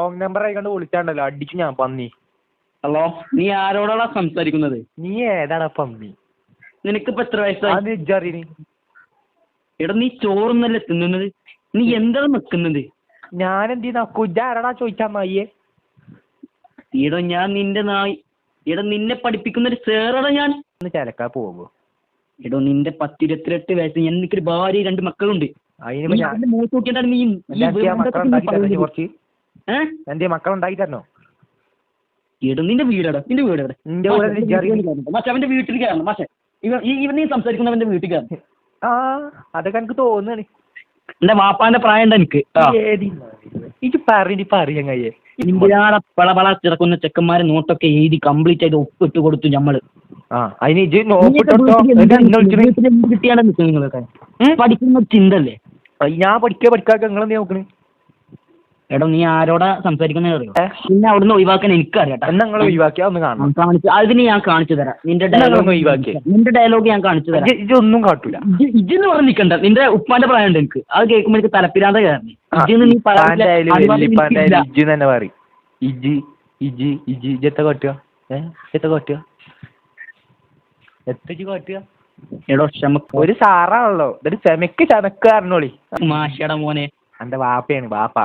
Wrong number ആയിക്കൊണ്ട് വിളിച്ചാണ്ടല്ലോ അടിച്ചു ഞാൻ പന്നി. ഹലോ, നീ ആരോടാണ് സംസാരിക്കുന്നത്? നീ ഏതാടാ പന്നി? നിനക്കിപ്പോ എത്ര വയസ്സായി? ഇജ്ജറിന് എടാ നീ ചോറൊന്നല്ലേ തിന്നുന്നത്? നീ എന്താണ് നിക്കുന്നത്? ഞാനെന്ത് നക്കു? ഇജ്ജ് ആരാടാ ചോദിച്ചാ നായിയെ? ഈടോ ഞാൻ നിന്റെ നായി. എടാ നിന്നെ പഠിപ്പിക്കുന്ന ഒരു സേറടാ ഞാൻ. ചിലക്കാ പോകുമ്പോ എടോ നിന്റെ 10-28 വയസ്സ്. എനിക്കൊരു ഭാര്യ 2 മക്കളുണ്ട്. അതിന് മുഖത്ത് നോക്കിയിട്ടാണ് നീ എന്റെ മക്കളുണ്ടാക്കി തരണോ? എടോ നിന്റെ വീടാടാ, നിന്റെ വീട് എവിടെ? പക്ഷെ അവന്റെ വീട്ടിൽ കയറണം. പക്ഷെ ഇവ നീ സംസാരിക്കുന്നവന്റെ വീട്ടിൽ കയറണം. ആ അതൊക്കെ എനിക്ക് തോന്നുന്നു. എന്റെ വാപ്പാന്റെ പ്രായം ഉണ്ട് എനിക്ക്. ഇത് പറയങ്ങയ്യേ. ഇന്ത്യയുടെ പളപള ചിറക്കുന്ന ചെക്കന്മാരെ നോട്ടൊക്കെ എഴുതി കംപ്ലീറ്റ് ആയിട്ട് ഒപ്പിട്ട് കൊടുത്തു ഞമ്മള്. കിട്ടിയാണ് നിങ്ങളൊക്കെ പഠിക്കുന്ന ചിന്തല്ലേ? ഞാൻ പഠിക്കാക്ക നിങ്ങളെന്താ നോക്കണേ? എടോ നീ ആരോടാ സംസാരിക്കുന്ന അറിയോ? പിന്നെ അവിടുന്ന് ഒഴിവാക്കാൻ എനിക്കറിയാം. എന്നാ നിങ്ങൾ ഒഴിവാക്കിയാ ഒന്ന് കാണാം. അതിന് ഞാൻ കാണിച്ചു തരാം. നിന്റെ ഡയലോഗ് ഞാൻ കാണിച്ചു തരാം. ഇതൊന്നും കാട്ടൂല. ഇജ്ജെന്ന് പറഞ്ഞ് നിൽക്കണ്ട. നിന്റെ ഉപ്പാന്റെ പ്രായം ഉണ്ട് എനിക്ക്. അത് കേൾക്കുമ്പോൾ എനിക്ക് തലപ്പിരാന്ത കയറി. തന്നെ പറയും എത്ത കാട്ടുക എടോ ക്ഷമക്ക് ഒരു സാറാണല്ലോ. ചമക്ക് ചമക്ക് അറിഞ്ഞോളി. മാഷയുടെ മോനെ എന്റെ വാപ്പയാണ് വാപ്പ.